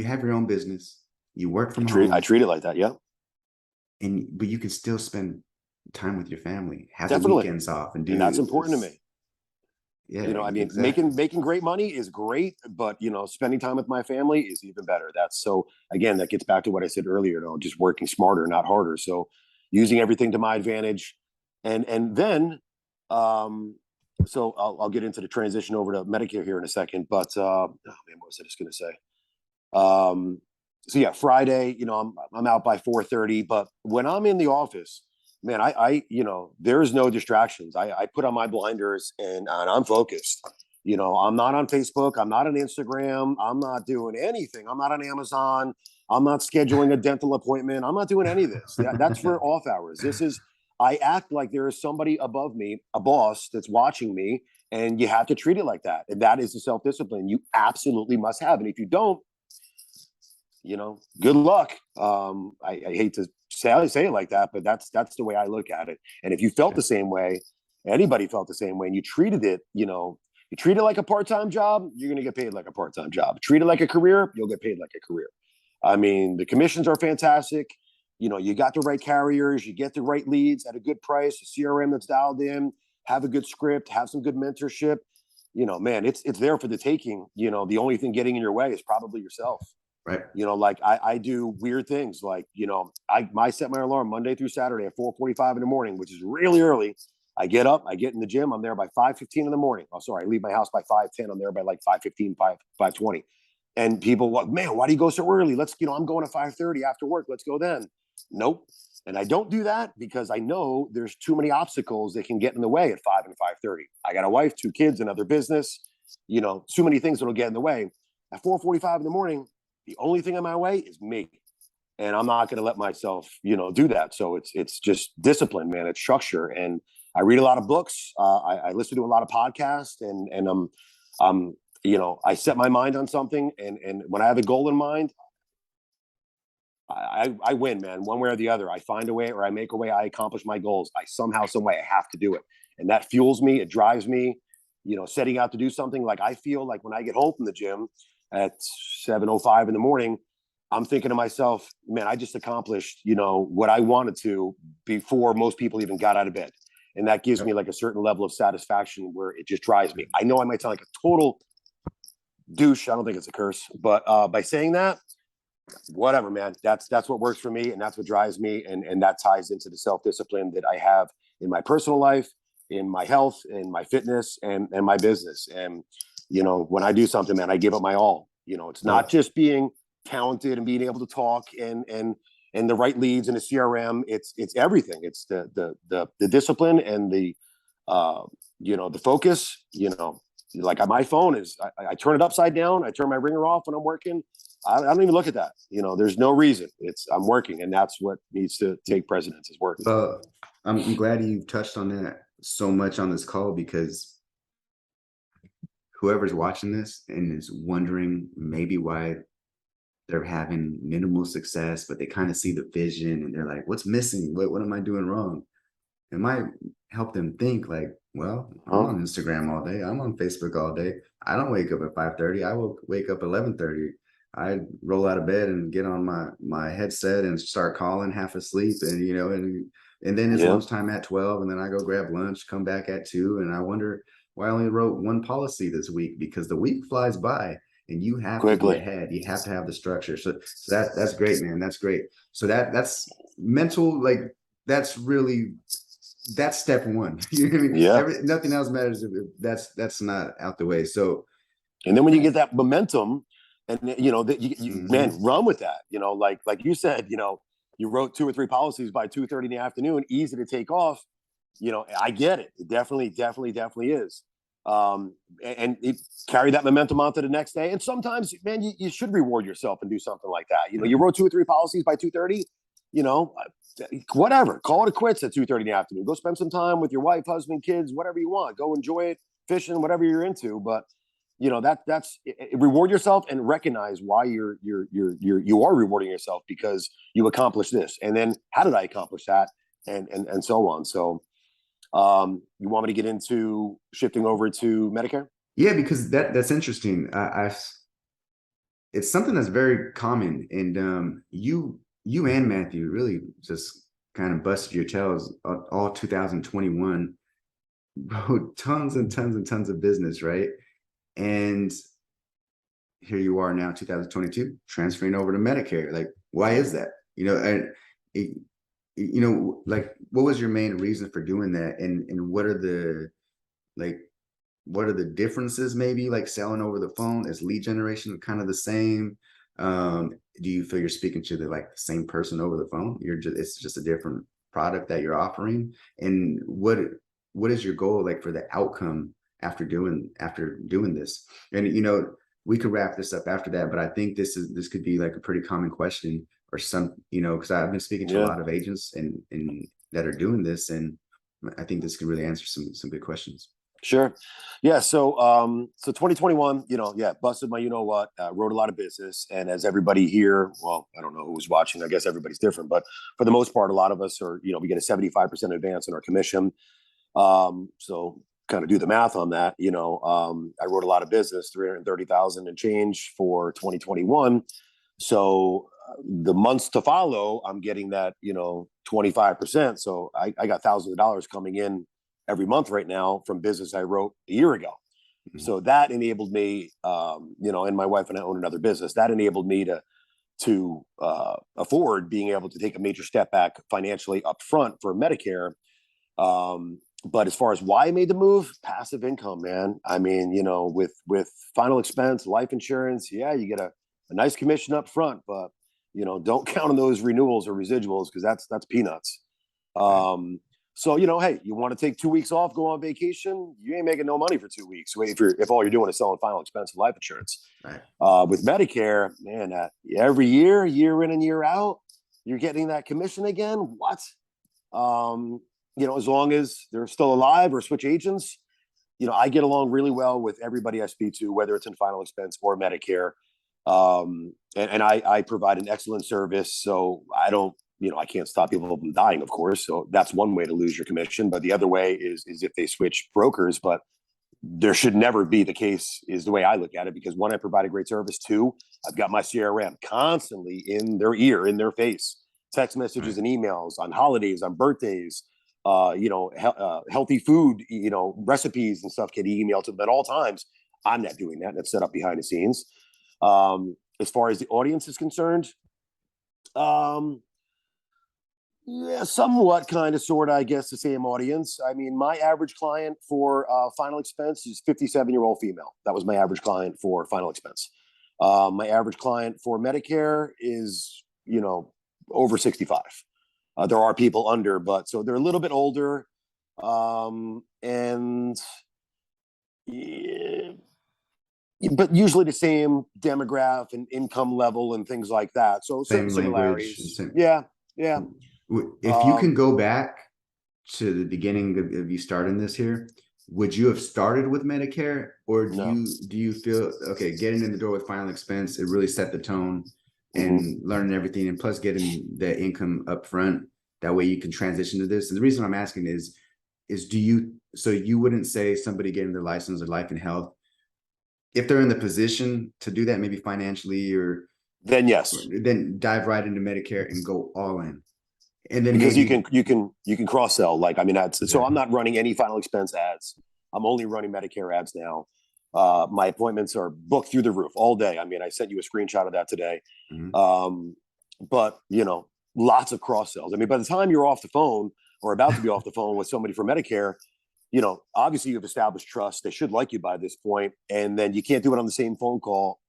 have your own business, you work from home. I treat it like that. Yeah. But you can still spend time with your family, have Definitely. the weekends off and that's important to me. Yeah. I mean, exactly. making great money is great, but spending time with my family is even better. Again, that gets back to what I said earlier, just working smarter, not harder. So using everything to my advantage. And then so I'll get into the transition over to Medicare here in a second, but what was I just going to say? So yeah, Friday, I'm out by 4:30, but when I'm in the office, man, I there's no distractions. I put on my blinders and I'm focused. I'm not on Facebook. I'm not on Instagram. I'm not doing anything. I'm not on Amazon. I'm not scheduling a dental appointment. I'm not doing any of this. That's for off hours. I act like there is somebody above me, a boss that's watching me, and you have to treat it like that. And that is the self-discipline you absolutely must have. And if you don't, good luck. I hate to say it like that, but that's the way I look at it. And if you felt the same way, anybody felt the same way, and you treated it, you treat it like a part-time job, you're going to get paid like a part-time job. Treat it like a career, you'll get paid like a career. I mean, the commissions are fantastic. You got the right carriers, you get the right leads at a good price, a CRM that's dialed in, have a good script, have some good mentorship. Man, it's there for the taking. The only thing getting in your way is probably yourself. Right. Like I do weird things, like, I set my alarm Monday through Saturday at 4:45 in the morning, which is really early. I get up, I get in the gym, I'm there by 5:15 in the morning. Oh, sorry, I leave my house by 5:10. I'm there by like 5:15, 5:20. And people, man, why do you go so early? I'm going to 5:30 after work. Let's go then. Nope. And I don't do that because I know there's too many obstacles that can get in the way at 5 and 5:30. I got a wife, 2 kids, another business, too many things that'll get in the way. At 4:45 in the morning, the only thing in my way is me. And I'm not going to let myself, do that. So it's just discipline, man. It's structure. And I read a lot of books. I listen to a lot of podcasts, and I set my mind on something. And when I have a goal in mind, I win, man, one way or the other. I find a way, or I make a way. I accomplish my goals. I somehow, some way, I have to do it. And that fuels me. It drives me, setting out to do something. Like, I feel like when I get home from the gym at 7:05 in the morning, I'm thinking to myself, man, I just accomplished, what I wanted to before most people even got out of bed. And that gives me like a certain level of satisfaction where it just drives me. I know I might sound like a total douche. I don't think it's a curse, but by saying that, whatever, man, that's what works for me, and that's what drives me, and that ties into the self-discipline that I have in my personal life, in my health, in my fitness, and my business. And when I do something, man, I give it my all. It's not just being talented and being able to talk and the right leads in a CRM. It's everything. It's the discipline and the the focus. Like my phone is, I turn it upside down. I turn my ringer off when I'm working. I don't even look at that. There's no reason. I'm working, and that's what needs to take precedence, is working. I'm glad you touched on that so much on this call, because whoever's watching this and is wondering maybe why they're having minimal success, but they kind of see the vision and they're like, what's missing? What am I doing wrong? It might help them think like, well, I'm on Instagram all day. I'm on Facebook all day. I don't wake up at 5:30. I will wake up 11:30. I roll out of bed and get on my headset and start calling half asleep, and then it's lunchtime at 12, and then I go grab lunch, come back at 2, and I wonder why I only wrote 1 policy this week, because the week flies by and you have quickly. To be ahead. You have to have the structure. So that's great, man. That's great. So that's mental, like that's step 1. You know what I mean? Yeah. Nothing else matters if that's not out the way. So, and then when you get that momentum, and man, run with that. Like you said, you wrote 2 or 3 policies by 2:30 in the afternoon, easy to take off. I get it. It definitely is. And it carry that momentum on to the next day. And sometimes, man, you should reward yourself and do something like that. You wrote 2 or 3 policies by 2:30, whatever, call it quits at 2:30 in the afternoon. Go spend some time with your wife, husband, kids, whatever you want. Go enjoy it, fishing, whatever you're into. But that's reward yourself and recognize why you are rewarding yourself, because you accomplished this. And then how did I accomplish that? And so on. So you want me to get into shifting over to Medicare? Yeah, because that's interesting. It's something that's very common, and you and Matthew really just kind of busted your tails all 2021, wrote tons and tons and tons of business, right? And here you are now, 2022, transferring over to Medicare. Like, why is that? Like, what was your main reason for doing that? And what are the differences? Maybe like selling over the phone, is lead generation kind of the same? Do you feel you're speaking to the same person over the phone? It's just a different product that you're offering. And what is your goal like for the outcome after doing this? And we could wrap this up after that, but I think this could be like a pretty common question, or some, because I've been speaking to a lot of agents and that are doing this, and I think this could really answer some good questions. Sure. Yeah. So 2021, yeah, busted my, wrote a lot of business. And as everybody here, well, I don't know who's watching. I guess everybody's different, but for the most part, a lot of us are, we get a 75% advance in our commission. So kind of do the math on that. I wrote a lot of business, 330,000 and change for 2021. So the months to follow, I'm getting that, 25%. So I got thousands of dollars coming in every month right now from business I wrote a year ago. Mhm. So that enabled me, and my wife and I own another business. That enabled me to afford being able to take a major step back financially up front for Medicare. But as far as why I made the move, passive income, man. I mean, with final expense, life insurance, yeah, you get a nice commission up front, but don't count on those renewals or residuals because that's peanuts. Right. So hey, you want to take 2 weeks off, go on vacation? You ain't making no money for 2 weeks. If all you're doing is selling final expense and life insurance. Right. With Medicare, man, every year in and year out, you're getting that commission again. What? Um, as long as they're still alive or switch agents, I get along really well with everybody I speak to, whether it's in final expense or Medicare. And I provide an excellent service. So I don't, I can't stop people from dying, of course. So that's one way to lose your commission. But the other way is if they switch brokers. But there should never be the case, is the way I look at it, because one, I provide a great service. Two, I've got my CRM constantly in their ear, in their face, text messages Right. and emails on holidays, on birthdays, healthy food, recipes and stuff get emailed to them at all times. I'm not doing that. That's set up behind the scenes. As far as the audience is concerned, um, yeah, somewhat, kind of, sort of, I guess, the same audience. I mean, my average client for final expense is 57-year-old female. That was my average client for final expense. My average client for Medicare is, over 65. There are people under, but so they're a little bit older. And yeah, but usually the same demographic and income level and things like that. So certain Same language and similarities. same. Yeah, yeah. If you can go back to the beginning of you starting this here, would you have started with Medicare, or do No. you feel okay getting in the door with final expense? It really set the tone, Mm-hmm. and learning everything, and plus getting the income up front. That way you can transition to this. And the reason I'm asking is do you so you wouldn't say somebody getting their license or life and health, if they're in the position to do that, maybe financially, or Then yes, then dive right into Medicare and go all in, and then because you maybe can cross sell. Like, I mean, so I'm exactly. not running any final expense ads. I'm only running Medicare ads now. My appointments are booked through the roof all day. I mean, I sent you a screenshot of that today. Mhm. Um, but lots of cross sells. I mean, by the time you're off the phone or about to be off the phone with somebody for Medicare, obviously you've established trust. They should like you by this point, and then you can't do it on the same phone call.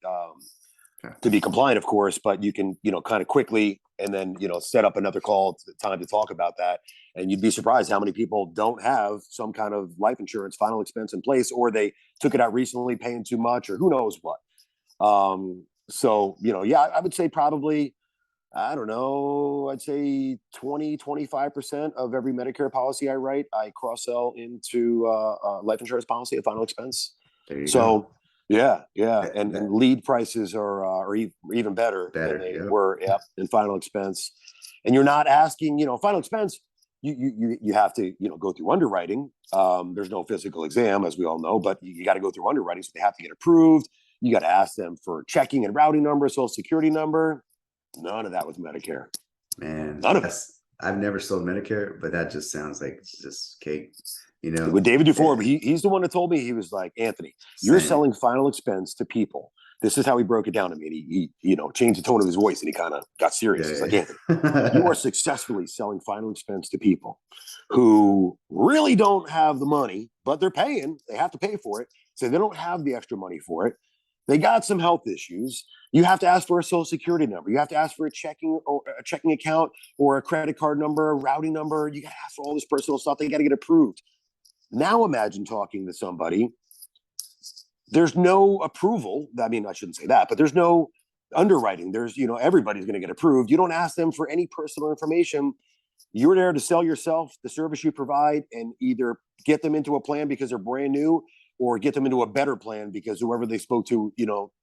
Okay. To be compliant, of course, but you can, kind of quickly, and then, set up another call time to talk about that. And you'd be surprised how many people don't have some kind of life insurance final expense in place, or they took it out recently, paying too much, or who knows what. So, yeah, I would say probably, I don't know, I'd say 25% of every Medicare policy I write, I cross sell into life insurance policy at final expense. There you go. So yeah, yeah, and That lead prices are even better than better. they Yep. were, yeah, in final expense. And you're not asking, final expense. You have to go through underwriting. There's no physical exam, as we all know, but you got to go through underwriting, so they have to get approved. You got to ask them for checking and routing number, social security number. None of that with Medicare. Man, None of it. that's I've never sold Medicare, but that just sounds like it's just cake, With David Eh, Dufour, but he's the one that told me. He was like, Anthony, you're same. selling final expense to people. This is how he broke it down to me. And he changed the tone of his voice, and he kind of got serious. He's like, Yeah. Anthony, you are successfully selling final expense to people who really don't have the money, but they're paying. They have to pay for it. So they don't have the extra money for it. They got some health issues. You have to ask for a social security number. You have to ask for a checking account or a credit card number, a routing number. You got to ask for all this personal stuff. They got to get approved. Now imagine talking to somebody. There's no approval. I mean, I shouldn't say that, but there's no underwriting. There's, everybody's going to get approved. You don't ask them for any personal information. you're there to sell yourself, the service you provide, and either get them into a plan because they're brand new, or get them into a better plan because whoever they spoke to,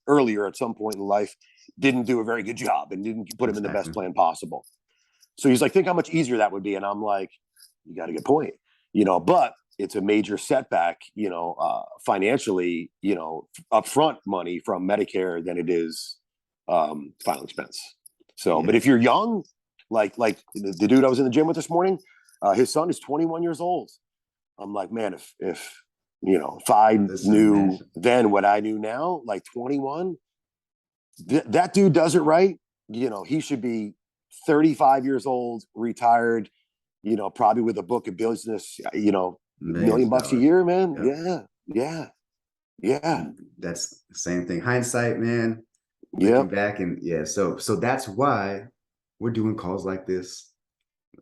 earlier at some point in life didn't do a very good job and didn't put them in the best plan possible. So he's like, think how much easier that would be. And I'm like, you got a good point, but it's a major setback, financially, upfront money from Medicare than it is final expense. So, but if you're young, like the dude I was in the gym with this morning, his son is 21 years old. I'm like, man, if I knew then what I knew now, like 21, that dude does it right. He should be 35 years old, retired, probably with a book of business, $1 million a year, man. Yep. Yeah. That's the same thing. Hindsight, man. Yeah. Looking back, and so that's why we're doing calls like this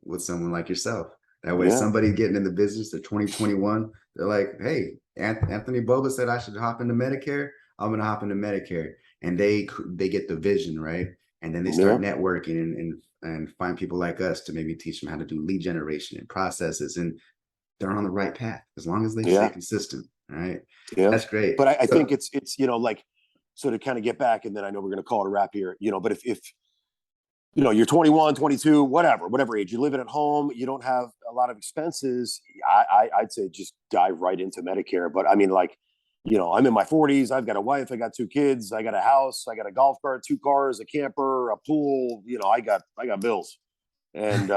with someone like yourself. That way, somebody getting in the business of 2021, they're like, hey, Anthony Boba said I should hop into Medicare. I'm going to hop into Medicare. And they get the vision, right? And then they start networking and find people like us to maybe teach them how to do lead generation and processes. And they're on the right path as long as they stay consistent. All right. Yeah. That's great. But I think it's, so to kind of get back, and then I know we're going to call it a wrap here, but if you're 21, 22, whatever age, you're living at home, you don't have a lot of expenses, I'd say just dive right into Medicare. But I mean, I'm in my 40s, I've got a wife, I got 2 kids, I got a house, I got a golf cart, 2 cars, a camper, a pool, I got bills. And,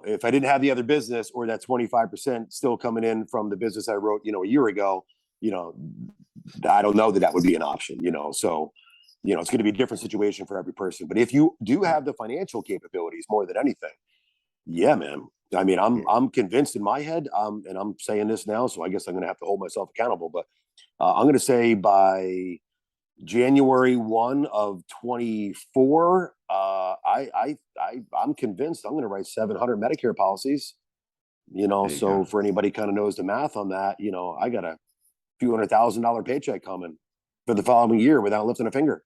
if I didn't have the other business, or that 25% still coming in from the business I wrote, a year ago, I don't know that would be an option, so, it's going to be a different situation for every person. But if you do have the financial capabilities more than anything, man. I mean, I'm convinced in my head, and I'm saying this now, so I guess I'm going to have to hold myself accountable. But I'm going to say by January 1 of 24, I'm convinced I'm going to write 700 Medicare policies. So for anybody kind of knows the math on that, I got a few $100,000 paycheck coming for the following year without lifting a finger.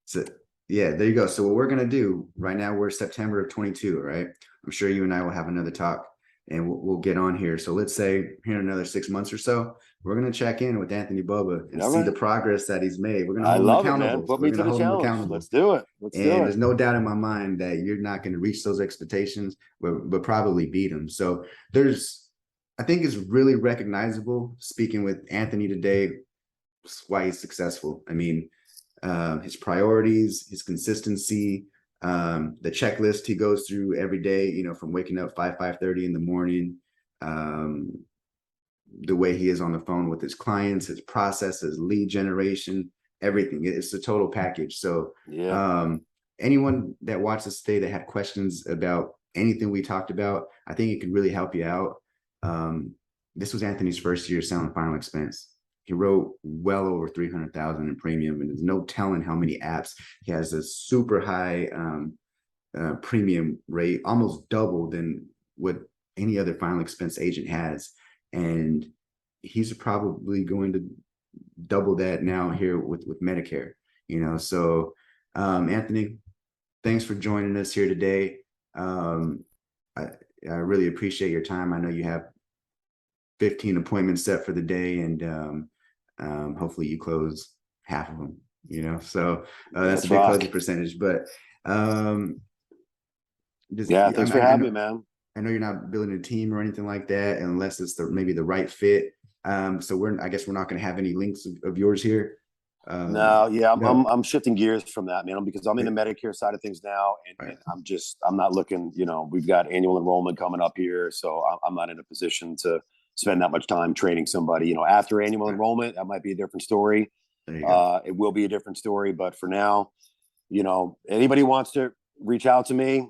So there you go. So what we're going to do right now, we're September of 22, right? I'm sure you and I will have another talk, and we'll get on here. So let's say here in another 6 months or so, we're going to check in with Anthony Boba and see the progress that he's made. We're going to hold him accountable. Put me to the challenge. Let's do it. There's no doubt in my mind that you're not going to reach those expectations, but probably beat them. So I think it's really recognizable speaking with Anthony today, why he's successful. I mean, his priorities, his consistency, the checklist he goes through every day, from waking up 5:30 in the morning, the way he is on the phone with his clients, his processes, lead generation, everything. It's a total package. So anyone that watched us today that had questions about anything we talked about, I think it could really help you out. This was Anthony's first year selling final expense. He wrote well over 300,000 in premium, and there's no telling how many apps. He has a super high premium rate, almost double than what any other final expense agent has. And he's probably going to double that now here with Medicare, So Anthony, thanks for joining us here today. I really appreciate your time. I know you have 15 appointments set for the day, and hopefully you close half of them, so that's a big closing percentage. But thanks for having me, man. I know you're not building a team or anything like that unless it's maybe the right fit. So I guess we're not going to have any links of yours here. I'm shifting gears from that, man, because I'm in the Medicare side of things now, and I'm not looking, we've got annual enrollment coming up here, so I'm not in a position to spend that much time training somebody. After annual enrollment, that might be a different story. It will be a different story, but for now, anybody wants to reach out to me,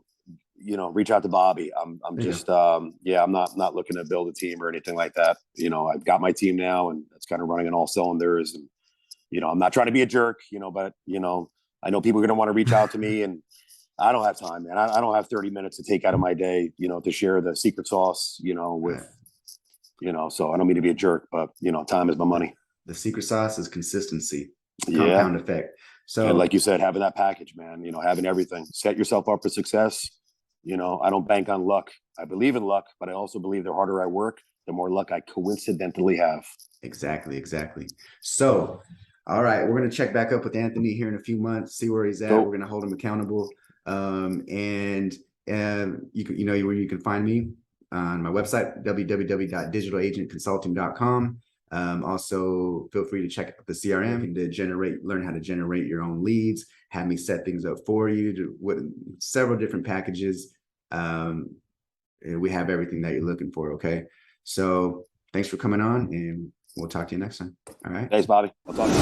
reach out to Bobby. I'm just I'm not looking to build a team or anything like that. I've got my team now, and it's kind of running on all cylinders. And I'm not trying to be a jerk, but I know people are going to want to reach out to me, and I don't have time, man. I don't have 30 minutes to take out of my day, to share the secret sauce, with so I don't mean to be a jerk, but time is my money. The secret sauce is consistency, compound effect. So, and like you said, having that package, man, having everything, set yourself up for success, I don't bank on luck. I believe in luck, but I also believe the harder I work, the more luck I coincidentally have. Exactly. So, all right, we're gonna check back up with Anthony here in a few months, see where he's at. Cool. We're gonna hold him accountable. And you can, where you can find me on my website, www.digitalagentconsulting.com. Also, feel free to check out the CRM to learn how to generate your own leads, have me set things up for you with several different packages. We have everything that you're looking for. Okay. So thanks for coming on, and we'll talk to you next time. All right. Thanks, Bobby. I'll talk to you.